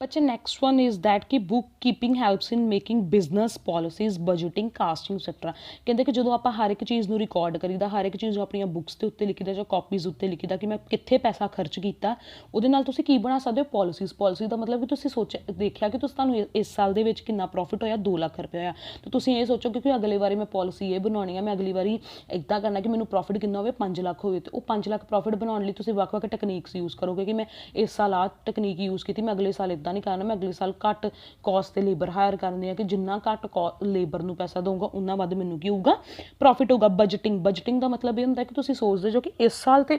बच्चे next one is that कि book keeping helps in making business policies budgeting costing etcetera. कहते कि जो आप हर एक चीज़ ਨੂੰ रिकॉर्ड करीदा हर एक चीज़ अपन बुक्स के उत्ते लिखीदा जो कॉपीज़ उत्ते लिखीदा कि मैं कित्थे पैसा खर्च किया ਉਹਦੇ ਨਾਲ ਤੁਸੀਂ ਕੀ ਬਣਾ ਸਕਦੇ ਹੋ ਪੋਲਿਸੀਜ਼। ਪੋਲਿਸੀ ਦਾ ਮਤਲਬ ਕਿ ਤੁਸੀਂ ਦੇਖਿਆ ਕਿ ਤੁਹਾਨੂੰ ਇਸ ਸਾਲ ਦੇ ਵਿੱਚ ਕਿੰਨਾ ਪ੍ਰੋਫਿਟ ਹੋਇਆ 2 ਲੱਖ ਰੁਪਏ ਹੋਇਆ ਤਾਂ ਤੁਸੀਂ ਇਹ ਸੋਚੋ ਕਿ ਅਗਲੇ ਵਾਰੀ ਮੈਂ ਪੋਲਿਸੀ ਇਹ ਬਣਾਉਣੀ ਆ ਮੈਂ ਅਗਲੀ ਵਾਰੀ ਇੱਦਾਂ ਕਰਨਾ ਕਿ ਮੈਨੂੰ ਪ੍ਰੋਫਿਟ ਕਿੰਨਾ ਹੋਵੇ 5 ਲੱਖ ਹੋਵੇ ਤੇ ਉਹ 5 ਲੱਖ ਪ੍ਰੋਫਿਟ ਬਣਾਉਣ ਲਈ ਤੁਸੀਂ ਵੱਖ-ਵੱਖ ਟੈਕਨੀਕਸ ਯੂਜ਼ ਕਰੋਗੇ ਕਿ ਮੈਂ ਇਸ ਸਾਲ ਆਹ ਟੈਕਨੀਕ ਯੂਜ਼ ਕੀਤੀ ਮੈਂ ਅਗਲੇ ਸਾਲ ਇੱਦਾਂ ਨਹੀਂ ਕਰਨਾ ਮੈਂ ਅਗਲੇ ਸਾਲ ਘੱਟ ਕੋਸਟ ਤੇ ਲੇਬਰ ਹਾਇਰ ਕਰਨੀ ਹੈ ਕਿ ਜਿੰਨਾ ਘੱਟ ਲੇਬਰ ਨੂੰ ਪੈਸਾ ਦਊਂਗਾ ਉਨਾ ਵੱਧ ਮੈਨੂੰ ਕੀ ਹੋਊਗਾ ਪ੍ਰੋਫਿਟ ਹੋਊਗਾ। ਬਜਟਿੰਗ ਦਾ ਮਤਲਬ ਇਹ ਹੁੰਦਾ ਕਿ ਤੁਸੀਂ ਸੋਚਦੇ ਜੋ ਕਿ ਇਸ ਸਾਲ ਤੇ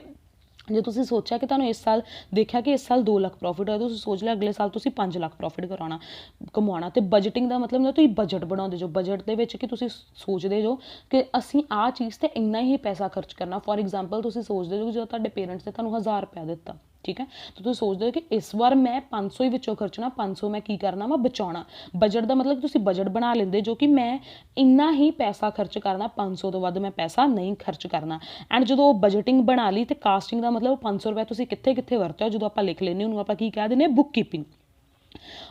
ਜੇ ਤੁਸੀਂ ਸੋਚਿਆ ਕਿ ਤੁਹਾਨੂੰ ਇਸ ਸਾਲ ਦੇਖਿਆ ਕਿ ਇਸ ਸਾਲ 2 ਲੱਖ ਪ੍ਰੋਫਿਟ ਹੋਇਆ ਤੁਸੀਂ ਸੋਚ ਲਿਆ ਅਗਲੇ ਸਾਲ ਤੁਸੀਂ 5 ਲੱਖ ਪ੍ਰੋਫਿਟ ਕਮਾਉਣਾ ਤੇ ਬਜਟਿੰਗ ਦਾ ਮਤਲਬ ਹੁੰਦਾ ਤੁਸੀਂ ਬਜਟ ਬਣਾਉਂਦੇ ਜੋ ਬਜਟ ਦੇ ਵਿੱਚ ਕਿ ਤੁਸੀਂ ਸੋਚਦੇ ਜੋ ਕਿ ਅਸੀਂ ਆਹ ਚੀਜ਼ ਤੇ ਇੰਨਾ ਹੀ ਪੈਸਾ ਖਰਚ ਕਰਨਾ। ਫੋਰ ਐਗਜ਼ਾਮਪਲ ਤੁਸੀਂ ਸੋਚਦੇ ਜੋ ਕਿ ਜਦੋਂ ਤੁਹਾਡੇ ਪੇਰੈਂਟਸ ਨੇ ਤੁਹਾਨੂੰ 1000 ਰੁਪਇਆ ਦਿੱਤਾ ठीक है तो तुम सोचते हो कि इस बार मैं 500 ही विचों खर्चना 500 मैं की करना मैं बचाना। बजट का मतलब तुम बजट बना लेंदे जो कि मैं इन्ना ही पैसा खर्च करना 500 तो वध मैं पैसा नहीं खर्च करना। एंड जो बजटिंग बना ली तो कास्टिंग का मतलब 500 रुपया तुम कित्थे कित्थे वरतो जो आप लिख लें उन्होंने आप की कह दें बुक कीपिंग।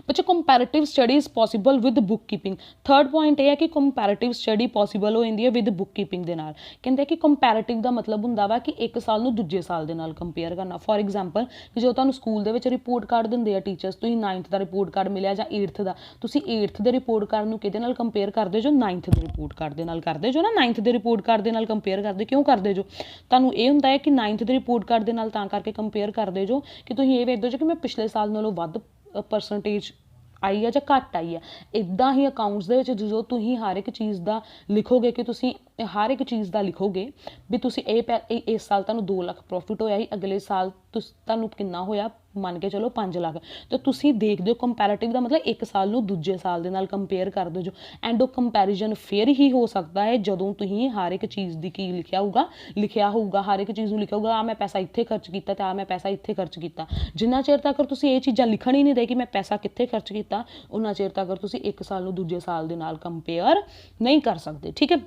बच्चे comparative study is possible with book keeping. Third point यह है कि कंपैरेटिव स्टडी पॉसीबल हो जाती है विद बुक कीपिंग के नाल। कहते कि कंपैरेटिव का मतलब होंदा वा कि एक साल नूं दूजे साल दे नाल कंपेयर करना। फॉर एग्जाम्पल कि जो तुहानूं स्कूल दे विच रिपोर्ट कार्ड दिंदे आ टीचर्स तुसीं 9th का रिपोर्ट कार्ड मिलिया जां 8th का तुसीं 8th के रिपोर्ट कार्ड नूं किहदे नाल कंपेयर करदे जो 9th के रिपोर्ट कार्ड दे नाल करदे जो ना 9th के रिपोर्ट कार्ड दे नाल कंपेयर करदे क्यों करदे जो तुहानूं ये हुंदा है कि 9th के रिपोर्ट कार्ड दे नाल तां करके कंपेयर करदे जो कि तुसीं ये वेखदे जो कि मैं पिछले साल नालों वध परसेंटेज आई है ਜਾਂ ਘੱਟ आई है। ਇੱਦਾਂ ਹੀ ਅਕਾਊਂਟਸ ਦੇ ਵਿੱਚ ਜਦੋਂ ਤੁਸੀਂ ਹਰ ਇੱਕ ਚੀਜ਼ ਦਾ ਲਿਖੋਗੇ ਕਿ ਤੁਸੀਂ ਹਰ ਇੱਕ ਚੀਜ਼ ਦਾ ਲਿਖੋਗੇ ਵੀ ਤੁਸੀਂ ਇਸ ਸਾਲ ਤੁਹਾਨੂੰ 2 ਲੱਖ ਪ੍ਰੋਫਿਟ ਹੋਇਆ ਸੀ ਅਗਲੇ ਸਾਲ ਤੁਹਾਨੂੰ ਕਿੰਨਾ ਹੋਇਆ ਮੰਨ ਕੇ ਚਲੋ 5 ਲੱਖ ਤੇ ਤੁਸੀਂ ਦੇਖਦੇ ਹੋ ਕੰਪੈਰੀਟਿਵ ਦਾ ਮਤਲਬ ਇੱਕ ਸਾਲ ਨੂੰ ਦੂਜੇ ਸਾਲ ਦੇ ਨਾਲ ਕੰਪੇਅਰ ਕਰਦੇ ਜੋ ਐਂਡ ਉਹ ਕੰਪੈਰੀਜ਼ਨ ਫਿਰ ਹੀ ਹੋ ਸਕਦਾ ਹੈ ਜਦੋਂ ਤੁਸੀਂ ਹਰ ਇੱਕ ਚੀਜ਼ ਦੀ ਕੀ ਲਿਖਿਆ ਹੋਊਗਾ ਹਰ ਇੱਕ ਚੀਜ਼ ਨੂੰ ਲਿਖਿਆ ਹੋਊਗਾ ਆ ਮੈਂ ਪੈਸਾ ਇੱਥੇ ਖਰਚ ਕੀਤਾ ਤੇ ਆ ਮੈਂ ਪੈਸਾ ਇੱਥੇ ਖਰਚ ਕੀਤਾ। ਜਿੰਨਾ ਚਿਰ ਤੱਕ ਤੁਸੀਂ ਇਹ ਚੀਜ਼ਾਂ ਲਿਖਣ ਹੀ ਨਹੀਂ ਦੇ ਕਿ ਮੈਂ ਪੈਸਾ ਕਿੱਥੇ ਖਰਚ ਕੀਤਾ ਉਹਨਾਂ ਚਿਰ ਤੱਕ ਤੁਸੀਂ ਇੱਕ ਸਾਲ ਨੂੰ ਦੂਜੇ ਸਾਲ ਦੇ ਨਾਲ ਕੰਪੇਅਰ ਨਹੀਂ ਕਰ ਸਕਦੇ। ਠੀਕ ਹੈ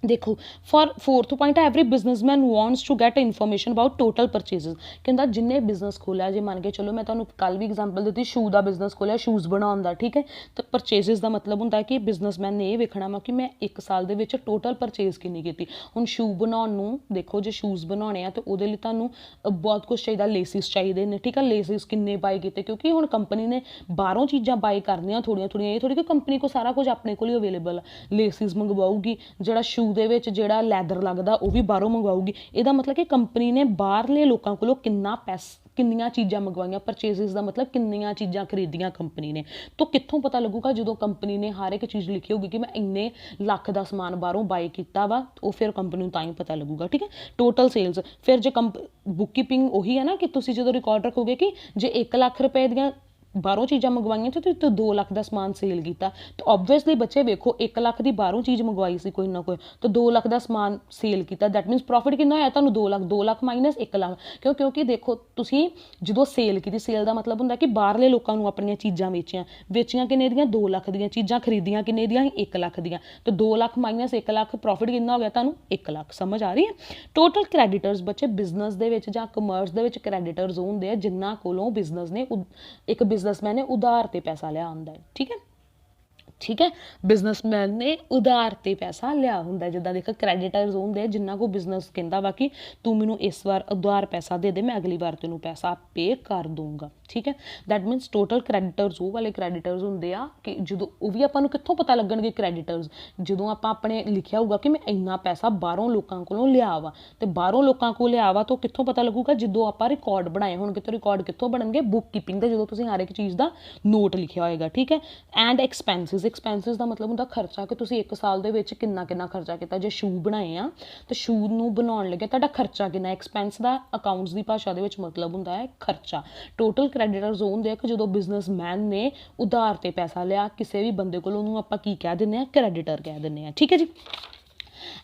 देखो for fourth point every businessman wants to get information about total purchases. कहता जिन्हें बिजनेस खोलिया जे मान के चलो मैं तुहानूं कल भी एग्जाम्पल दी शू का बिजनेस खोलिया शूज़ बनाउण दा ठीक है तो परचेजेस का मतलब होंदा कि बिजनेसमैन ने ये वेखना वा कि मैं एक साल दे विच टोटल परचेज किन्नी कीती। हुण शू बनाउण नूं देखो जे शूज़ बनाने आ तो उहदे लई तुहानूं बहुत कुछ चाहिए लेसिस चाहिए ने ठीक है लेसिस किन्ने बाय कीते क्योंकि हुण कंपनी ने बाहरों चीज़ां बाय करनियां थोड़ियां थोड़ियां ये थोड़ी कि कंपनी को सारा कुछ अपने कोल ही अवेलेबल लेसिस मंगवाऊगी जिहड़ा शू ਦੇ ਵਿੱਚ ਜਿਹੜਾ ਲੈਦਰ ਲੱਗਦਾ ਉਹ ਵੀ ਬਾਹਰੋਂ ਮੰਗਵਾਊਗੀ। ਇਹਦਾ ਮਤਲਬ ਕਿ ਕੰਪਨੀ ਨੇ ਬਾਹਰਲੇ ਲੋਕਾਂ ਕੋਲੋਂ ਕਿੰਨੀਆਂ ਚੀਜ਼ਾਂ ਮੰਗਵਾਈਆਂ ਪਰਚੇਜ਼ਸ ਦਾ ਮਤਲਬ ਕਿੰਨੀਆਂ ਚੀਜ਼ਾਂ ਖਰੀਦੀਆਂ ਕੰਪਨੀ ਨੇ ਤਾਂ ਕਿੱਥੋਂ ਪਤਾ ਲੱਗੂਗਾ ਜਦੋਂ ਕੰਪਨੀ ਨੇ ਹਰ ਇੱਕ ਚੀਜ਼ ਲਿਖੀ ਹੋਊਗੀ ਕਿ ਮੈਂ ਇੰਨੇ ਲੱਖ ਦਾ ਸਮਾਨ ਬਾਹਰੋਂ ਬਾਈ ਕੀਤਾ ਵਾ ਉਹ ਫਿਰ ਕੰਪਨੀ ਨੂੰ ਤਾਂ ਹੀ ਪਤਾ ਲੱਗੂਗਾ। ਠੀਕ ਹੈ ਟੋਟਲ ਸੇਲਸ ਫਿਰ ਜੇ ਬੁੱਕ ਕੀਪਿੰਗ ਉਹੀ ਹੈ ਨਾ ਕਿ ਤੁਸੀਂ ਜਦੋਂ ਰਿਕਾਰਡ ਰੱਖੋਗੇ ਕਿ ਜੇ 1 ਲੱਖ ਰੁਪਏ ਦੀਆਂ ਬਾਹਰੋਂ ਚੀਜ਼ਾਂ ਮੰਗਵਾਈਆਂ ਤੇ ਤੁਸੀਂ 2 ਲੱਖ ਦਾ ਸਮਾਨ ਸੇਲ ਕੀਤਾ ਤਾਂ ਓਬਵੀਅਸਲੀ ਬੱਚੇ ਵੇਖੋ 1 ਲੱਖ ਦੀ ਬਾਹਰੋਂ ਚੀਜ਼ ਮੰਗਵਾਈ ਸੀ ਕੋਈ ਨਾ ਕੋਈ ਤਾਂ 2 ਲੱਖ ਦਾ ਸਮਾਨ ਸੇਲ ਕੀਤਾ ਦੈਟ ਮੀਨਸ ਪ੍ਰੋਫਿਟ ਕਿੰਨਾ ਹੋਇਆ ਤੁਹਾਨੂੰ 2 ਲੱਖ ਮਾਈਨਸ 1 ਲੱਖ ਕਿਉਂਕਿ ਦੇਖੋ ਤੁਸੀਂ ਜਦੋਂ ਸੇਲ ਕੀਤੀ ਸੇਲ ਦਾ ਮਤਲਬ ਹੁੰਦਾ ਕਿ ਬਾਹਰਲੇ ਲੋਕਾਂ ਨੂੰ ਆਪਣੀਆਂ ਚੀਜ਼ਾਂ ਵੇਚੀਆਂ ਕਿੰਨੇ ਦੀਆਂ 2 ਲੱਖ ਦੀਆਂ ਚੀਜ਼ਾਂ ਖਰੀਦੀਆਂ ਕਿੰਨੇ ਦੀਆਂ 1 ਲੱਖ ਦੀਆਂ ਤੇ 2 ਲੱਖ ਮਾਈਨਸ 1 ਲੱਖ ਪ੍ਰੋਫਿਟ ਕਿੰਨਾ ਹੋ ਗਿਆ ਤੁਹਾਨੂੰ 1 ਲੱਖ। ਸਮਝ ਆ ਰਹੀ ਹੈ। ਟੋਟਲ ਕ੍ਰੈਡੀਟਰਸ ਬੱਚੇ ਬਿਜ਼ਨਸ ਦੇ ਵਿੱਚ ਜਾਂ ਕਮਰਸ ਦੇ ਵਿੱਚ ਕ੍ਰੈਡੀਟਰਸ ਹੁੰਦੇ ਆ ਜਿਨ੍ਹਾਂ ਕੋਲੋਂ ਬਿਜ਼ਨਸ ਨੇ ਇੱਕ बिजनेसमैन ने उधार ते पैसा लिया हुंदा है। ठीक है बिजनेसमैन ने उधार ते पैसा लिया हुंदा जिद्दां देखो क्रेडिटर्स होंदे जिन्ना को बिजनेस कहंदा वा कि तू मैनू इस बार उधार पैसा दे दे मैं अगली बार तेनू पैसा पे कर दूंगा। ठीक है दैट मीनस टोटल क्रेडिटर्स वो वाले क्रेडिटर्स होंदे आ कि जो वो भी आपां नूं कित्थों पता लगणगे क्रेडिटर्स ਜਦੋਂ ਆਪਾਂ ਆਪਣੇ ਲਿਖਿਆ ਹੋਊਗਾ ਕਿ ਮੈਂ ਇੰਨਾ ਪੈਸਾ ਬਾਹਰੋਂ ਲੋਕਾਂ ਕੋਲੋਂ ਲਿਆ ਵਾ ਤੇ ਬਾਹਰੋਂ ਲੋਕਾਂ ਕੋਲ ਲਿਆ ਵਾ ਤਾਂ ਕਿੱਥੋਂ ਪਤਾ ਲੱਗੂਗਾ ਜਦੋਂ ਆਪਾਂ ਰਿਕਾਰਡ ਬਣਾਏ ਹੋਣਗੇ ਤਾਂ ਰਿਕਾਰਡ ਕਿੱਥੋਂ ਬਣਨਗੇ ਬੁੱਕ ਕੀਪਿੰਗ ਦੇ ਜਦੋਂ ਤੁਸੀਂ ਹਰ ਇੱਕ ਚੀਜ਼ ਦਾ ਨੋਟ ਲਿਖਿਆ ਹੋਏਗਾ। ਠੀਕ ਹੈ ਐਂਡ ਐਕਸਪੈਂਸਿਸ ਦਾ ਮਤਲਬ ਹੁੰਦਾ ਖਰਚਾ ਕਿ ਤੁਸੀਂ ਇੱਕ ਸਾਲ ਦੇ ਵਿੱਚ ਕਿੰਨਾ ਖਰਚਾ ਕੀਤਾ। ਜੇ ਸ਼ੂ ਬਣਾਏ ਆ ਤਾਂ ਸ਼ੂ ਨੂੰ ਬਣਾਉਣ ਲੱਗੇ ਤੁਹਾਡਾ ਖਰਚਾ ਕਿੰਨਾ ਐਕਸਪੈਂਸ ਦਾ ਅਕਾਊਂਟਸ ਦੀ ਭਾਸ਼ਾ ਦੇ ਵਿੱਚ ਮਤਲਬ ਹੁੰਦਾ ਹੈ ਖਰਚਾ। ਟੋਟਲ ਕ੍ਰੈਡੀਟਰਸ ਹੁੰਦੇ ਆ ਕਿ ਜਦੋਂ ਬਿਜ਼ਨਸਮੈਨ ਨੇ ਉਧਾਰ ਤੇ ਪੈਸਾ ਲਿਆ ਕਿਸੇ ਵੀ ਬੰਦੇ ਕੋਲ ਉਹਨੂੰ ਆਪਾਂ ਕੀ ਕਹਿ ਦਿੰਦੇ ਆ ਕ੍ਰੈਡੀਟਰ ਕਹਿ ਦਿੰਦੇ ਆ। ਠੀਕ ਹੈ ਜੀ।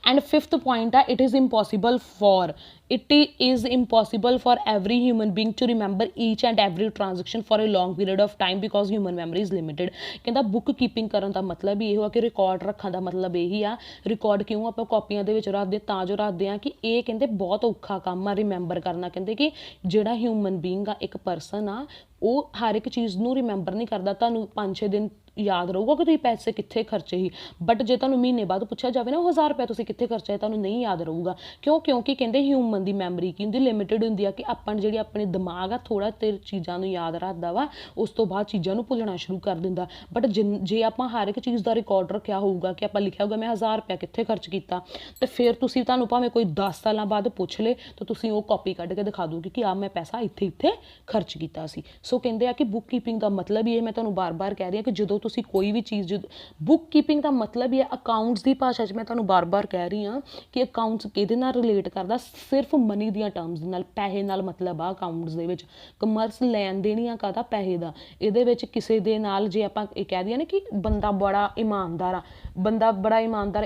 एंड फिफ्थ पॉइंट है it is impossible for it is impossible for every human being to remember each and every transaction for a long period of time because human memory is limited। ਕਹਿੰਦਾ book keeping ਕਰਨ ਦਾ ਮਤਲਬ ਹੀ ਇਹ ਆ ਕਿ record ਰੱਖਣ ਦਾ ਮਤਲਬ ਇਹੀ ਆ। ਰਿਕਾਰਡ ਕਿਉਂ ਆਪਾਂ ਕਾਪੀਆਂ ਦੇ ਵਿੱਚ ਰੱਖਦੇ ਤਾਂ ਜੋ ਰੱਖਦੇ ਆ ਕਿ ਇਹ ਕਹਿੰਦੇ ਬਹੁਤ ਔਖਾ ਕੰਮ ਆ ਰਿਮੈਂਬਰ ਕਰਨਾ। ਕਹਿੰਦੇ ਕਿ ਜਿਹੜਾ ਹਿਊਮਨ ਬੀਇੰਗ ਆ ਇੱਕ ਪਰਸਨ ਆ ਉਹ ਹਰ ਇੱਕ ਚੀਜ਼ ਨੂੰ ਰਿਮੈਂਬਰ ਨਹੀਂ ਕਰਦਾ। ਤੁਹਾਨੂੰ 5-6 ਦਿਨ ਯਾਦ ਰਹੂਗਾ ਕਿ ਤੁਸੀਂ ਪੈਸੇ ਕਿੱਥੇ ਖਰਚੇ ਸੀ, ਬਟ ਜੇ ਤੁਹਾਨੂੰ ਮਹੀਨੇ ਬਾਅਦ ਪੁੱਛਿਆ ਜਾਵੇ ਨਾ ਉਹ 1000 ਰੁਪਇਆ ਤੁਸੀਂ ਕਿੱਥੇ ਖਰਚਿਆ ਤੁਹਾਨੂੰ ਨਹੀਂ ਯਾਦ ਰਹੂਗਾ। ਕਿਉਂਕਿ ਕਹਿੰਦੇ ਹਿਊਮਨ ਦੀ ਮੈਮਰੀ ਕੀ ਹੁੰਦੀ ਲਿਮਿਟਡ ਹੁੰਦੀ ਆ ਕਿ ਆਪਾਂ ਜਿਹੜੀ ਆਪਣੇ ਦਿਮਾਗ ਆ ਥੋੜਾ ਚਿਰ ਚੀਜ਼ਾਂ ਨੂੰ ਯਾਦ ਰੱਖਦਾ ਵਾ ਉਸ ਤੋਂ ਬਾਅਦ ਚੀਜ਼ਾਂ ਨੂੰ ਭੁੱਲਣਾ ਸ਼ੁਰੂ ਕਰ ਦਿੰਦਾ। ਬਟ ਜੇ ਆਪਾਂ ਹਰ ਇੱਕ ਚੀਜ਼ ਦਾ ਰਿਕਾਰਡ ਰੱਖਿਆ ਹੋਊਗਾ ਕਿ ਆਪਾਂ ਲਿਖਿਆ ਹੋਊਗਾ ਮੈਂ 1000 ਰੁਪਇਆ ਕਿੱਥੇ ਖਰਚ ਕੀਤਾ, ਤੇ ਫਿਰ ਤੁਹਾਨੂੰ ਭਾਵੇਂ ਕੋਈ 10 ਸਾਲਾਂ ਬਾਅਦ ਪੁੱਛ ਲੇ ਤਾਂ ਤੁਸੀਂ ਉਹ ਕਾਪੀ ਕੱਢ ਕੇ ਦਿਖਾ ਦੋਗੇ ਕਿ ਆ ਮੈਂ ਪੈਸਾ ਇੱਥੇ ਖਰਚ ਕੀਤਾ ਸੀ। ਸੋ ਕਹਿੰਦੇ ਆ ਕਿ ਬੁੱਕ ਕੀਪਿੰਗ ਦਾ ਮਤਲਬ ਹੀ ਇਹ ਮੈਂ ਤੁਹਾਨੂੰ ਬਾਰ-ਬਾਰ ਕਹਿ ਰਹੀ ਹਾਂ ਕਿ ਜਦੋਂ ਤੁਸੀਂ ਕੋਈ ਵੀ ਚੀਜ਼ ਬੁੱਕ ਕੀਪਿੰਗ ਦਾ ਮਤਲਬ ਹੀ ਹੈ ਅਕਾਊਂਟਸ ਦੀ ਭਾਸ਼ਾ 'ਚ ਮੈਂ ਤੁਹਾਨੂੰ ਬਾਰ-ਬਾਰ ਕਹਿ ਰਹੀ ਹਾਂ ਕਿ ਅਕਾਊਂਟਸ ਕਿਹਦੇ ਨਾਲ ਰਿਲੇਟ ਕਰਦਾ ਸਿਰਫ ਮਨੀ ਦੀਆਂ ਟਰਮਸ ਦੇ ਨਾਲ, ਪੈਸੇ ਨਾਲ ਮਤਲਬ ਆ ਅਕਾਊਂਟਸ ਦੇ ਵਿੱਚ। ਕਮਰਸ ਲੈਣ ਦੇਣੀਆਂ ਕਾਹਦਾ ਪੈਸੇ ਦਾ, ਇਹਦੇ ਵਿੱਚ ਕਿਸੇ ਦੇ ਨਾਲ ਜੇ ਆਪਾਂ ਇਹ ਕਹਿ ਦਈਏ ਨਾ ਕਿ ਬੰਦਾ ਬੜਾ ਇਮਾਨਦਾਰ ਆ,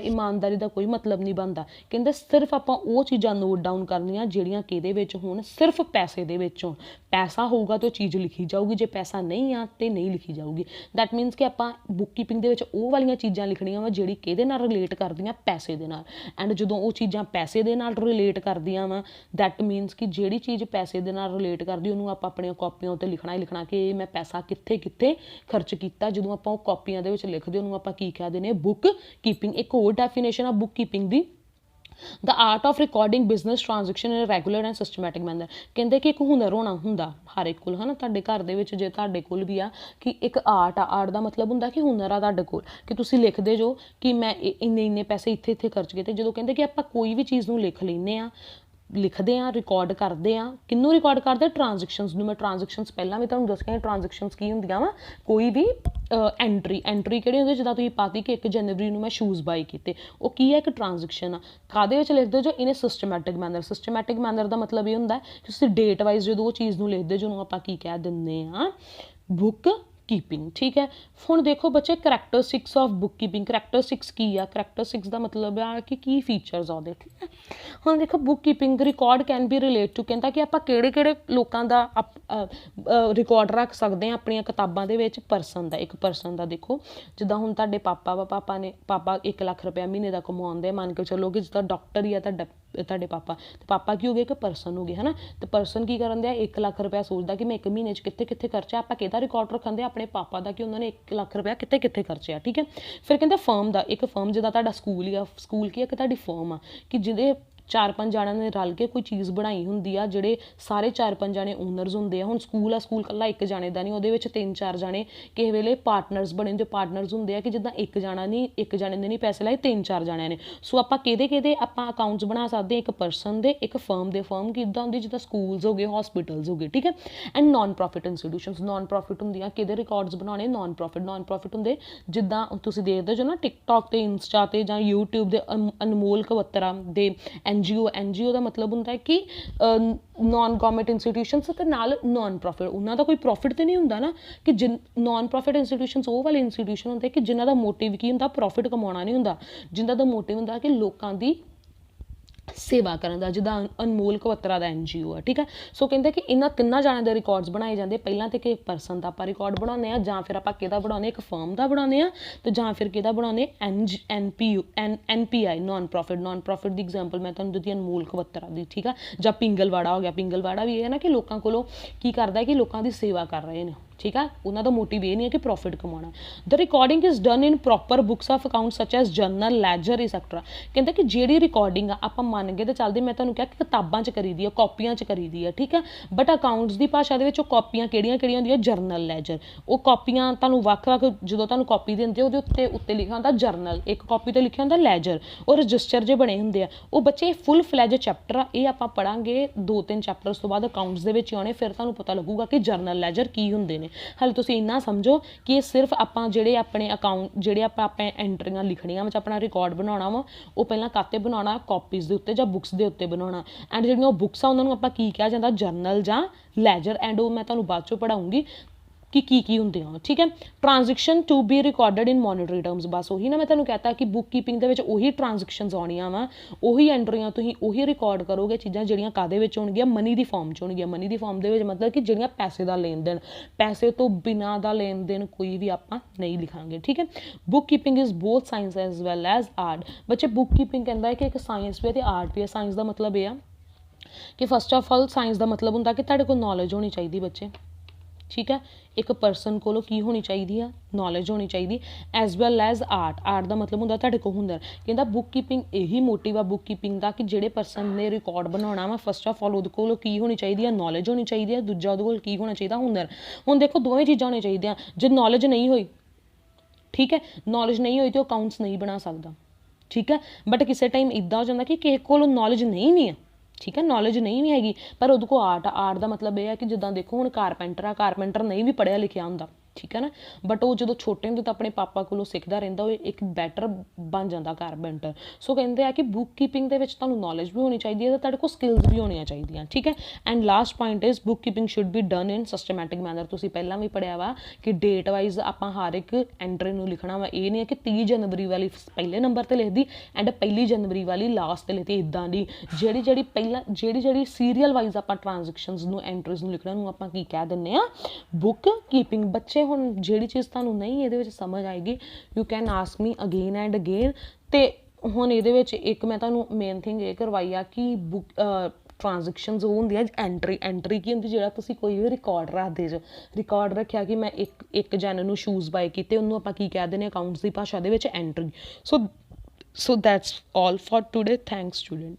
ਇਮਾਨਦਾਰੀ ਦਾ ਕੋਈ ਮਤਲਬ ਨਹੀਂ ਬਣਦਾ। ਕਹਿੰਦੇ ਸਿਰਫ ਆਪਾਂ ਉਹ ਚੀਜ਼ਾਂ ਨੋਟ ਡਾਊਨ ਕਰਨੀਆਂ ਜਿਹੜੀਆਂ ਕਿਹਦੇ ਵਿੱਚ ਹੋਣ ਸਿਰਫ ਪੈਸੇ ਦੇ ਵਿੱਚ ਹੋਣ। ਪੈਸਾ ਹੋਊਗਾ ਤਾਂ ਉਹ ਚੀਜ਼ ਲਿਖੀ ਜਾਊਗੀ, ਜੇ ਪੈਸਾ ਨਹੀਂ ਆ ਤੇ ਨਹੀਂ ਲਿਖੀ ਜਾਊਗੀ। ਦੈਟ ਮੀਨਸ ਕਿ ਆਪਾਂ ਬੁੱਕ ਕੀਪਿੰਗ ਦੇ ਵਿੱਚ ਉਹ ਵਾਲੀਆਂ ਚੀਜ਼ਾਂ ਲਿਖਣੀਆਂ ਵਾ ਜਿਹੜੀ ਕਿਹਦੇ ਨਾਲ ਰਿਲੇਟ ਕਰਦੀਆਂ ਪੈਸੇ ਦੇ ਨਾਲ। ਐਂਡ ਜਦੋਂ ਉਹ ਚੀਜ਼ਾਂ ਪੈਸੇ ਦੇ ਨਾਲ ਰਿਲੇਟ ਕਰਦੀਆਂ ਵਾ ਦੈਟ ਮੀਨਸ ਕਿ ਜਿਹੜੀ ਚੀਜ਼ ਪੈਸੇ ਦੇ ਨਾਲ ਰਿਲੇਟ ਕਰਦੀ ਉਹਨੂੰ ਆਪਾਂ ਆਪਣੀਆਂ ਕਾਪੀਆਂ ਉੱਤੇ ਲਿਖਣਾ ਹੀ ਲਿਖਣਾ ਕਿ ਮੈਂ ਪੈਸਾ ਕਿੱਥੇ ਖਰਚ ਕੀਤਾ। ਜਦੋਂ ਆਪਾਂ ਉਹ ਕਾਪੀਆਂ ਦੇ ਵਿੱਚ ਲਿਖਦੇ ਉਹਨੂੰ ਆਪਾਂ ਕੀ ਕਹਿ ਦਿੰਦੇ ਬੁੱਕ ਕੀਪਿੰਗ। ਇੱਕ ਹੋਰ ਡੈਫੀਨੇਸ਼ਨ ਆ book keeping the, the art of recording business transaction in a regular and systematic manner। ਕਹਿੰਦੇ ਕਿ ਇੱਕ ਹੁਨਰ ਹੋਣਾ ਹੁੰਦਾ ਹਰ ਇੱਕ ਕੋਲ, ਹੈ ਨਾ। ਤੁਹਾਡੇ ਘਰ ਦੇ ਵਿੱਚ ਜੇ ਤੁਹਾਡੇ ਕੋਲ ਵੀ ਆ ਕਿ ਇੱਕ ਆਰਟ ਦਾ ਮਤਲਬ ਹੁੰਦਾ ਕਿ ਹੁਨਰ ਆ ਤੁਹਾਡੇ ਕੋਲ ਕਿ ਤੁਸੀਂ ਲਿਖਦੇ ਜੋ ਕਿ ਮੈਂ ਇੰਨੇ ਪੈਸੇ ਇੱਥੇ ਖਰਚ ਕੀਤੇ। ਜਦੋਂ ਕਹਿੰਦੇ ਕਿ ਆਪਾਂ ਕੋਈ ਵੀ ਚੀਜ਼ ਨੂੰ ਲਿਖਦੇ ਆ ਰਿਕਾਰਡ ਕਰਦੇ ਆ, ਕਿਹਨੂੰ ਰਿਕਾਰਡ ਕਰਦੇ ਟ੍ਰਾਂਜੈਕਸ਼ਨਸ ਨੂੰ। ਮੈਂ ਟ੍ਰਾਂਜੈਕਸ਼ਨਸ ਪਹਿਲਾਂ ਵੀ ਤੁਹਾਨੂੰ ਦੱਸਿਆ ਟ੍ਰਾਂਜੈਕਸ਼ਨਸ ਕੀ ਹੁੰਦੀਆਂ ਵਾ। ਕੋਈ ਵੀ ਐਂਟਰੀ ਕਿਹੜੀ ਹੁੰਦੀ ਜਿੱਦਾਂ ਤੁਸੀਂ ਪਾਤੀ ਕਿ 1 ਜਨਵਰੀ ਨੂੰ ਮੈਂ ਸ਼ੂਜ਼ ਬਾਈ ਕੀਤੇ, ਉਹ ਕੀ ਹੈ ਇੱਕ ਟ੍ਰਾਂਜੈਕਸ਼ਨ ਆ। ਕਾਹਦੇ ਵਿੱਚ ਲਿਖਦੇ ਜੋ ਇਨ ਸਿਸਟਮੈਟਿਕ ਮੈਨਰ ਦਾ ਮਤਲਬ ਇਹ ਹੁੰਦਾ ਕਿ ਤੁਸੀਂ ਡੇਟ ਵਾਈਜ਼ ਜਦੋਂ ਉਹ ਚੀਜ਼ ਨੂੰ ਲਿਖਦੇ ਜਿਹਨੂੰ ਆਪਾਂ ਕੀ ਕਹਿ ਦਿੰਦੇ ਆ ਬੁੱਕ ਕੀਪਿੰਗ। ਠੀਕ ਹੈ, ਹੁਣ ਦੇਖੋ ਬੱਚੇ ਕਰੈਕਟਰਿਸਟਿਕਸ ਆਫ ਬੁੱਕ ਕੀਪਿੰਗ। ਕਰੈਕਟਰਿਸਟਿਕਸ ਕੀ ਆ? ਕਰੈਕਟਰਿਸਟਿਕਸ ਦਾ ਮਤਲਬ ਆ ਕਿ ਕੀ ਫੀਚਰਸ ਆ ਉਹਦੇ। ਠੀਕ ਹੈ, ਹੁਣ ਦੇਖੋ book keeping record can be relate to, ਕਹਿੰਦਾ ਕਿ ਆਪਾਂ ਕਿਹੜੇ ਲੋਕਾਂ ਦਾ ਰਿਕਾਰਡ ਰੱਖ ਸਕਦੇ ਹਾਂ ਆਪਣੀਆਂ ਕਿਤਾਬਾਂ ਦੇ ਵਿੱਚ। ਇੱਕ ਪਰਸਨ ਦਾ ਦੇਖੋ ਜਿੱਦਾਂ ਹੁਣ ਤੁਹਾਡੇ ਪਾਪਾ 1 ਲੱਖ ਰੁਪਇਆ ਮਹੀਨੇ ਦਾ ਕਮਾਉਂਦੇ, ਮੰਨ ਕੇ ਚੱਲੋ ਕਿ ਜਿੱਦਾਂ ਡਾਕਟਰ ਹੀ ਆ ਤੁਹਾਡੇ ਪਾਪਾ ਕੀ ਹੋ ਗਏ ਇੱਕ ਪਰਸਨ ਹੋ ਗਏ, ਹੈ ਨਾ। ਤੇ ਪਰਸਨ ਕੀ ਕਰਨ ਦਿਆ 1 ਲੱਖ ਰੁਪਇਆ ਸੋਚਦਾ ਕਿ ਮੈਂ 1 ਮਹੀਨੇ 'ਚ ਕਿੱਥੇ ਖਰਚਿਆ। ਆਪਾਂ ਕਿਹਦਾ ਰਿਕਾਰਡ ਰੱਖਣ ਦੇ ਆਪਣੇ ਪਾਪਾ ਦਾ ਕਿ ਉਹਨਾਂ ਨੇ 1 ਲੱਖ ਰੁਪਇਆ ਕਿੱਥੇ ਖਰਚਿਆ। ਠੀਕ ਹੈ, ਫਿਰ ਕਹਿੰਦੇ ਫਰਮ ਦਾ, ਇੱਕ ਫਰਮ ਜਿੱਦਾਂ ਤੁਹਾਡਾ ਸਕੂਲ ਕੀ ਹੈ ਕਿ ਤੁਹਾਡੀ ਫਰਮ ਆ ਕਿ ਜਿਹਦੇ 4-5 ਜਣਿਆਂ ਨੇ ਰਲ ਕੇ ਕੋਈ ਚੀਜ਼ ਬਣਾਈ ਹੁੰਦੀ ਆ, ਜਿਹੜੇ ਸਾਰੇ 4-5 ਜਣੇ ਓਨਰਸ ਹੁੰਦੇ ਆ। ਹੁਣ ਸਕੂਲ ਇਕੱਲਾ 1 ਜਣੇ ਦਾ ਨਹੀਂ, ਉਹਦੇ ਵਿੱਚ 3-4 ਜਣੇ ਕਿਸੇ ਵੇਲੇ ਪਾਰਟਨਰਸ ਬਣੇ ਹੁੰਦੇ। ਪਾਰਟਨਰਸ ਹੁੰਦੇ ਆ ਕਿ ਜਿੱਦਾਂ 1 ਜਣੇ ਨੇ ਨਹੀਂ ਪੈਸੇ ਲਾਏ, 3-4 ਜਣਿਆਂ ਨੇ। ਸੋ ਆਪਾਂ ਕਿਹਦੇ ਆਪਾਂ ਅਕਾਊਂਟਸ ਬਣਾ ਸਕਦੇ ਹਾਂ, ਇੱਕ ਪਰਸਨ ਦੇ, ਇੱਕ ਫਰਮ ਦੇ। ਫਰਮ ਕਿੱਦਾਂ ਹੁੰਦੀ ਜਿੱਦਾਂ ਸਕੂਲਸ ਹੋ ਗਏ, ਹਸਪੀਟਲਸ ਹੋ ਗਏ। ਠੀਕ ਹੈ, and non profit institutions. Non profit ਹੁੰਦੀਆਂ ਕਿਹਦੇ ਰਿਕਾਰਡਸ ਬਣਾਉਣੇ ਨੋਨ ਪ੍ਰੋਫਿਟ ਹੁੰਦੇ ਜਿੱਦਾਂ ਤੁਸੀਂ ਦੇਖਦੇ ਜੋ ਨਾ ਟਿਕਟੋਕ ਤੇ ਇੰਸਟਾ ਤੇ ਜਾਂ ਯੂਟਿਊਬ ਦੇ ਅਨਮੋਲ ਕਵਤਰਾ ਦੇ NGO ਦਾ ਮਤਲਬ ਹੁੰਦਾ ਹੈ ਕਿ ਨੋਨ ਗਵਰਨਮੈਂਟ ਇੰਸਟੀਟਿਊਸ਼ਨਸ ਅਤੇ ਨਾਲ ਨੋਨ ਪ੍ਰੋਫਿਟ। ਉਹਨਾਂ ਦਾ ਕੋਈ ਪ੍ਰੋਫਿਟ ਤਾਂ ਨਹੀਂ ਹੁੰਦਾ ਨਾ ਕਿ ਨੋਨ ਪ੍ਰੋਫਿਟ ਇੰਸਟੀਟਿਊਸ਼ਨਸ ਉਹ ਵਾਲੇ ਇੰਸਟੀਟਿਊਸ਼ਨ ਹੁੰਦੇ ਕਿ ਜਿਨ੍ਹਾਂ ਦਾ ਮੋਟਿਵ ਕੀ ਹੁੰਦਾ ਪ੍ਰੋਫਿਟ ਕਮਾਉਣਾ ਨਹੀਂ ਹੁੰਦਾ, ਜਿਨ੍ਹਾਂ ਦਾ ਮੋਟਿਵ ਹੁੰਦਾ ਕਿ ਲੋਕਾਂ ਦੀ ਸੇਵਾ ਕਰਨ ਦਾ, ਜਿੱਦਾਂ ਅਨਮੋਲ ਕਵਤਰਾ ਦਾ NGO ਆ। ਠੀਕ ਹੈ, ਸੋ ਕਹਿੰਦੇ ਕਿ ਇਹਨਾਂ 3 ਜਣਿਆਂ ਦੇ ਰਿਕਾਰਡਸ ਬਣਾਏ ਜਾਂਦੇ। ਪਹਿਲਾਂ ਤੇ ਕਿ ਪਰਸਨ ਦਾ ਆਪਾਂ ਰਿਕਾਰਡ ਬਣਾਉਂਦੇ ਆ, ਜਾਂ ਫਿਰ ਆਪਾਂ ਕਿਹਦਾ ਬਣਾਉਂਦੇ ਇੱਕ ਫਰਮ ਦਾ ਬਣਾਉਂਦੇ ਆ, ਤੇ ਜਾਂ ਫਿਰ ਕਿਹਦਾ ਬਣਾਉਂਦੇ NPI ਨੋਨ ਪ੍ਰੋਫਿਟ ਦੀ ਐਗਜ਼ਾਮਪਲ ਮੈਂ ਤੁਹਾਨੂੰ ਦਿੱਤੀ ਅਨਮੋਲ ਕਵਤਰਾ ਦੀ। ਠੀਕ ਆ, ਜਾਂ ਪਿੰਗਲਵਾੜਾ ਹੋ ਗਿਆ। ਪਿੰਗਲਵਾੜਾ ਵੀ ਇਹ ਹੈ ਨਾ ਕਿ ਲੋਕਾਂ ਕੋਲੋਂ ਕੀ ਕਰਦਾ ਹੈ ਕਿ ਲੋਕਾਂ ਦੀ ਸੇਵਾ ਕਰ ਰਹੇ ਨੇ। ਠੀਕ ਆ, ਉਹਨਾਂ ਦਾ ਮੋਟਿਵ ਇਹ ਨਹੀਂ ਹੈ ਕਿ ਪ੍ਰੋਫਿਟ ਕਮਾਉਣਾ। The recording is done in proper books of account such as journal, ledger etcetera. ਕਹਿੰਦੇ ਕਿ ਜਿਹੜੀ ਰਿਕਾਰਡਿੰਗ ਆ ਆਪਾਂ ਮੰਨ ਕੇ ਤੇ ਚੱਲਦੇ, ਮੈਂ ਤੁਹਾਨੂੰ ਕਿਹਾ ਕਿ ਕਿਤਾਬਾਂ 'ਚ ਕਰੀ ਦੀ ਆ, ਕਾਪੀਆਂ 'ਚ ਕਰੀ ਦੀ ਆ। ਠੀਕ ਆ, ਬਟ ਅਕਾਊਂਟਸ ਦੀ ਭਾਸ਼ਾ ਦੇ ਵਿੱਚ ਉਹ ਕਾਪੀਆਂ ਕਿਹੜੀਆਂ ਹੁੰਦੀਆਂ ਜਰਨਲ, ਲੈਜਰ। ਉਹ ਕਾਪੀਆਂ ਤੁਹਾਨੂੰ ਵੱਖ-ਵੱਖ ਜਦੋਂ ਤੁਹਾਨੂੰ ਕਾਪੀ ਦਿੰਦੇ ਉਹਦੇ ਉੱਤੇ ਲਿਖਿਆ ਹੁੰਦਾ ਜਰਨਲ, ਇੱਕ ਕਾਪੀ 'ਤੇ ਲਿਖਿਆ ਹੁੰਦਾ ਲੈਜਰ। ਉਹ ਰਜਿਸਟਰ ਜੇ ਬਣੇ ਹੁੰਦੇ ਆ। ਉਹ ਬੱਚੇ ਫੁੱਲ ਫਲੈਜ ਚੈਪਟਰ ਆ, ਇਹ ਆਪਾਂ ਪੜ੍ਹਾਂਗੇ 2-3 ਚੈਪਟਰਸ ਤੋਂ ਬਾਅਦ ਅਕਾਊਂਟਸ ਦੇ ਵਿੱਚ ਆਉਣੇ, ਫਿਰ ਤੁਹਾਨੂੰ ਪਤਾ ਲੱਗੂਗਾ ਕਿ ਜਰਨਲ ਲੈਜਰ ਕੀ ਹੁੰਦੇ ਨੇ। ਹਾਲੇ ਤੁਸੀਂ ਇੰਨਾ ਸਮਝੋ ਕਿ ਇਹ ਸਿਰਫ ਆਪਾਂ ਜਿਹੜੇ ਆਪਣੇ ਅਕਾਊਂਟ ਜਿਹੜੇ ਆਪਾਂ ਐਂਟਰੀਆਂ ਲਿਖਣੀਆਂ ਵਿੱਚ ਆਪਣਾ ਰਿਕਾਰਡ ਬਣਾਉਣਾ ਵਾ, ਉਹ ਪਹਿਲਾਂ ਕਾਤੇ ਬਣਾਉਣਾ ਕਾਪੀਜ਼ ਦੇ ਉੱਤੇ ਜਾਂ ਬੁੱਕਸ ਦੇ ਉੱਤੇ ਬਣਾਉਣਾ। ਐਂਡ ਜਿਹੜੀਆਂ ਉਹ ਬੁੱਕਸ ਆ ਉਹਨਾਂ ਨੂੰ ਆਪਾਂ ਕੀ ਕਿਹਾ ਜਾਂਦਾ ਜਰਨਲ ਜਾਂ ਲੈਜਰ। ਐਂਡ ਉਹ ਮੈਂ ਤੁਹਾਨੂੰ ਬਾਅਦ ਚੋਂ ਪੜ੍ਹਾਉਂਗੀ। कि की ਹੁੰਦੇ ਆ, ਠੀਕ ਹੈ। Transaction to be recorded in monetary terms, ਬਸ ਉਹੀ ਨਾ ਮੈਂ ਤੁਹਾਨੂੰ ਕਹਤਾ ਕਿ ਬੁੱਕ ਕੀਪਿੰਗ ਦੇ ਵਿੱਚ ਉਹੀ ਟ੍ਰਾਂਜੈਕਸ਼ਨਸ ਆਉਣੀਆਂ ਵਾ, ਉਹੀ ਐਂਟਰੀਆਂ ਤੁਸੀਂ ਉਹੀ ਰਿਕਾਰਡ ਕਰੋਗੇ, ਚੀਜ਼ਾਂ ਜਿਹੜੀਆਂ ਕਾਹਦੇ ਵਿੱਚ ਹੋਣਗੀਆਂ, ਮਨੀ ਦੀ ਫਾਰਮ 'ਚ ਹੋਣਗੀਆਂ। ਮਨੀ ਦੀ ਫਾਰਮ ਦੇ ਵਿੱਚ ਮਤਲਬ ਕਿ ਜਿਹੜੀਆਂ ਪੈਸੇ ਦਾ ਲੈਣ ਦੇਣ, ਪੈਸੇ ਤੋਂ ਬਿਨਾਂ ਦਾ ਲੈਣ ਦੇਣ ਕੋਈ ਵੀ ਆਪਾਂ ਨਹੀਂ ਲਿਖਾਂਗੇ, ਠੀਕ ਹੈ। Book keeping is both science as well as art. ਬੱਚੇ ਬੁੱਕ ਕੀਪਿੰਗ ਕਹਿੰਦਾ ਹੈ ਕਿ ਇੱਕ ਸਾਇੰਸ ਵੀ ਹੈ ਅਤੇ ਆਰਟ ਵੀ ਹੈ। ਸਾਇੰਸ ਦਾ ਮਤਲਬ ਇਹ ਆ ਕਿ ਫਸਟ ਆਫ ਆਲ ਸਾਇੰਸ ਦਾ ਮਤਲਬ ਹੁੰਦਾ ਕਿ ਤੁਹਾਡੇ ਕੋਲ ਨੌਲੇਜ ਹੋਣੀ ਚਾਹੀਦੀ ਬੱਚੇ, ਠੀਕ ਹੈ। ਇੱਕ ਪਰਸਨ ਕੋਲੋਂ ਕੀ ਹੋਣੀ ਚਾਹੀਦੀ ਆ, ਨੌਲੇਜ ਹੋਣੀ ਚਾਹੀਦੀ, as well as art. Art ਦਾ ਮਤਲਬ ਹੁੰਦਾ ਤੁਹਾਡੇ ਕੋਲ ਹੁਨਰ। ਕਹਿੰਦਾ ਬੁੱਕ ਕੀਪਿੰਗ ਇਹੀ ਮੋਟਿਵ ਆ ਬੁੱਕ ਕੀਪਿੰਗ ਦਾ ਕਿ ਜਿਹੜੇ ਪਰਸਨ ਨੇ ਰਿਕਾਰਡ ਬਣਾਉਣਾ ਵਾ, ਫਸਟ ਆਫ ਆਲ ਉਹਦੇ ਕੋਲ ਕੀ ਹੋਣੀ ਚਾਹੀਦੀ ਆ, ਨੌਲੇਜ ਹੋਣੀ ਚਾਹੀਦੀ ਹੈ। ਦੂਜਾ ਉਹਦੇ ਕੋਲ ਕੀ ਹੋਣਾ ਚਾਹੀਦਾ, ਹੁਨਰ। ਹੁਣ ਦੇਖੋ ਦੋਵੇਂ ਚੀਜ਼ਾਂ ਹੋਣੀਆਂ ਚਾਹੀਦੀਆਂ। ਜੇ ਨੌਲੇਜ ਨਹੀਂ ਹੋਈ, ਠੀਕ ਹੈ, ਨੌਲੇਜ ਨਹੀਂ ਹੋਈ ਤਾਂ ਉਹ ਅਕਾਊਂਟਸ ਨਹੀਂ ਬਣਾ ਸਕਦਾ, ਠੀਕ ਹੈ। ਬਟ ਕਿਸੇ ਟਾਈਮ ਇੱਦਾਂ ਹੋ ਜਾਂਦਾ ਕਿ ਕਿਸੇ ਕੋਲ ਨੌਲੇਜ ਨਹੀਂ ਵੀ ਆ, ਠੀਕ ਹੈ, ਨੌਲੇਜ ਨਹੀਂ ਵੀ ਹੈਗੀ, ਪਰ ਉਹਦੇ ਕੋਲ ਆਰਟ ਆ। ਆਰਟ ਦਾ ਮਤਲਬ ਇਹ ਹੈ ਕਿ ਜਿੱਦਾਂ ਦੇਖੋ ਹੁਣ ਕਾਰਪੈਂਟਰ ਆ, ਕਾਰਪੈਂਟਰ ਨਹੀਂ ਵੀ ਪੜ੍ਹਿਆ ਲਿਖਿਆ ਹੁੰਦਾ, ਠੀਕ ਹੈ ਨਾ, ਬਟ ਉਹ ਜਦੋਂ ਛੋਟੇ ਹੁੰਦੇ ਤਾਂ ਆਪਣੇ ਪਾਪਾ ਕੋਲੋਂ ਸਿੱਖਦਾ ਰਹਿੰਦਾ, ਉਹ ਇੱਕ ਬੈਟਰ ਬਣ ਜਾਂਦਾ ਕਾਰਪੈਂਟਰ। ਸੋ ਕਹਿੰਦੇ ਆ ਕਿ ਬੁੱਕ ਕੀਪਿੰਗ ਦੇ ਵਿੱਚ ਤੁਹਾਨੂੰ ਨੌਲੇਜ ਵੀ ਹੋਣੀ ਚਾਹੀਦੀ ਹੈ ਅਤੇ ਤੁਹਾਡੇ ਕੋਲ ਸਕਿੱਲਸ ਵੀ ਹੋਣੀਆਂ ਚਾਹੀਦੀਆਂ, ਠੀਕ ਹੈ। And last point is book keeping should be done in systematic manner. ਤੁਸੀਂ ਪਹਿਲਾਂ ਵੀ ਪੜ੍ਹਿਆ ਵਾ ਕਿ ਡੇਟ ਵਾਈਜ਼ ਆਪਾਂ ਹਰ ਇੱਕ ਐਂਟਰੀ ਨੂੰ ਲਿਖਣਾ ਵਾ। ਇਹ ਨਹੀਂ ਹੈ ਕਿ 30 ਜਨਵਰੀ ਵਾਲੀ ਪਹਿਲੇ ਨੰਬਰ 'ਤੇ ਲਿਖਦੀ ਐਂਡ 1 ਜਨਵਰੀ ਵਾਲੀ ਲਾਸਟ 'ਤੇ ਲਿਖਦੀ, ਇੱਦਾਂ ਦੀ ਜਿਹੜੀ ਸੀਰੀਅਲ ਵਾਈਜ਼ ਆਪਾਂ ਟ੍ਰਾਂਜੈਕਸ਼ਨਸ ਨੂੰ, ਐਂਟਰੀਜ਼ ਨੂੰ ਲਿਖਣਾ ਨੂੰ ਆਪਾਂ ਕੀ ਕਹਿ ਦਿੰਦੇ ਆ, ਬੁੱਕ ਕੀਪਿੰਗ। ਬੱਚੇ ਹੁਣ ਜਿਹੜੀ ਚੀਜ਼ ਤੁਹਾਨੂੰ ਨਹੀਂ ਇਹਦੇ ਵਿੱਚ ਸਮਝ ਆਏਗੀ, you can ask me again and again. ਅਤੇ ਹੁਣ ਇਹਦੇ ਵਿੱਚ ਇੱਕ ਮੈਂ ਤੁਹਾਨੂੰ ਮੇਨ ਥਿੰਗ ਇਹ ਕਰਵਾਈ ਆ ਕਿ ਬੁੱਕ ਟ੍ਰਾਂਜੈਕਸ਼ਨਸ ਉਹ ਹੁੰਦੀਆਂ ਐਂਟਰੀ ਕੀ ਹੁੰਦੀ, ਜਿਹੜਾ ਤੁਸੀਂ ਕੋਈ ਵੀ ਰਿਕਾਰਡ ਰੱਖਦੇ ਜੋ, ਰਿਕਾਰਡ ਰੱਖਿਆ ਕਿ ਮੈਂ ਇੱਕ ਜਨ ਨੂੰ ਸ਼ੂਜ਼ ਬਾਏ ਕੀਤੇ, ਉਹਨੂੰ ਆਪਾਂ ਕੀ ਕਹਿ ਦਿੰਦੇ ਅਕਾਊਂਟਸ ਦੀ ਭਾਸ਼ਾ ਦੇ ਵਿੱਚ, entry. So that's all for today. Thanks student.